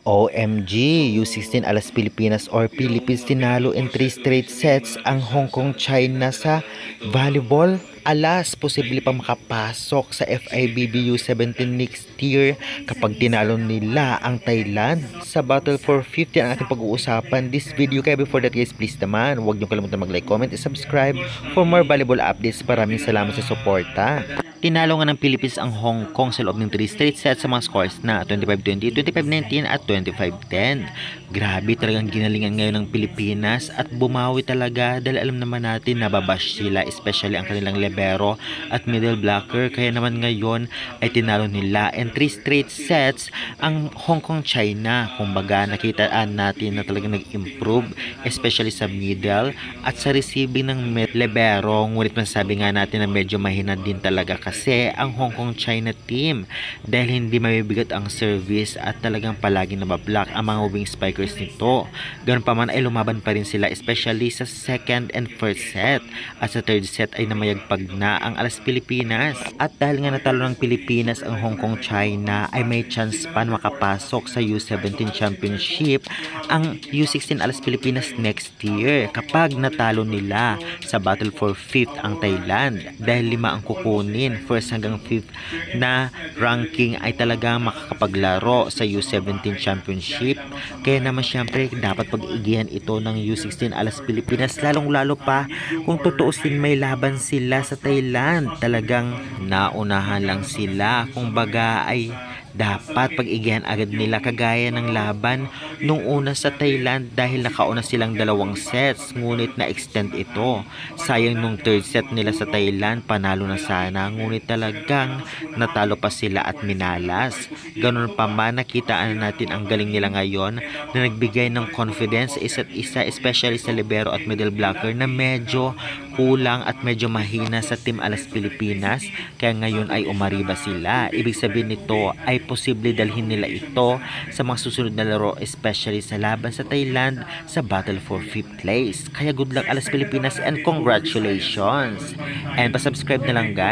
OMG, U16 Alas Pilipinas or Philippines tinalo in 3 straight sets ang Hong Kong China sa volleyball. Alas, posible pa makapasok sa FIVB U17 next year kapag tinalo nila ang Thailand. Sa Battle for 50 ang ating pag-uusapan this video. Kaya before that guys, please naman, huwag niyo kalimutan mag-like, comment, and subscribe for more volleyball updates. Maraming salamat sa suporta. Tinalo nga ng Philippines ang Hong Kong sa loob ng 3 straight sets sa mga scores na 25-20, 25-19 at 25-10. Grabe talagang ginalingan ngayon ng Pilipinas at bumawi talaga dahil alam naman natin nababash sila, especially ang kanilang libero at middle blocker. Kaya naman ngayon ay tinalo nila in 3 straight sets ang Hong Kong China. Kumbaga nakitaan natin na talagang nag-improve, especially sa middle at sa receiving ng libero. Ngunit masasabi nga natin na medyo mahina din talaga kasi ang Hong Kong China team dahil hindi mabibigat ang service at talagang palaging nabablock ang mga wing spikers nito. Ganun pa man ay lumaban pa rin sila, especially sa second and first set, at sa third set ay namayagpag na ang Alas Pilipinas. At dahil nga natalo ng Pilipinas ang Hong Kong China ay may chance pa makapasok sa U17 Championship ang U16 Alas Pilipinas next year kapag natalo nila sa Battle for 5th ang Thailand, dahil 5 ang kukunin, first hanggang 5th na ranking ay talagang makakapaglaro sa U17 Championship. Kaya naman syempre dapat pag-igihan ito ng U16 Alas Pilipinas, lalong lalo pa kung tutuusin may laban sila sa Thailand. Talagang naunahan lang sila, kung baga ay dapat pag-igihan agad nila kagaya ng laban nung una sa Thailand dahil nakauna silang 2 sets ngunit na-extend ito. Sayang nung third set nila sa Thailand, panalo na sana ngunit talagang natalo pa sila at minalas. Ganun pa man, nakitaan natin ang galing nila ngayon na nagbigay ng confidence sa isa't isa, especially sa libero at middle blocker na medyo kulang at medyo mahina sa Team Alas Pilipinas. Kaya ngayon ay umariba sila. Ibig sabihin nito ay posible dalhin nila ito sa mga susunod na laro, especially sa laban sa Thailand sa Battle for 5th place. Kaya good luck Alas Pilipinas and congratulations! And pa-subscribe na lang guys.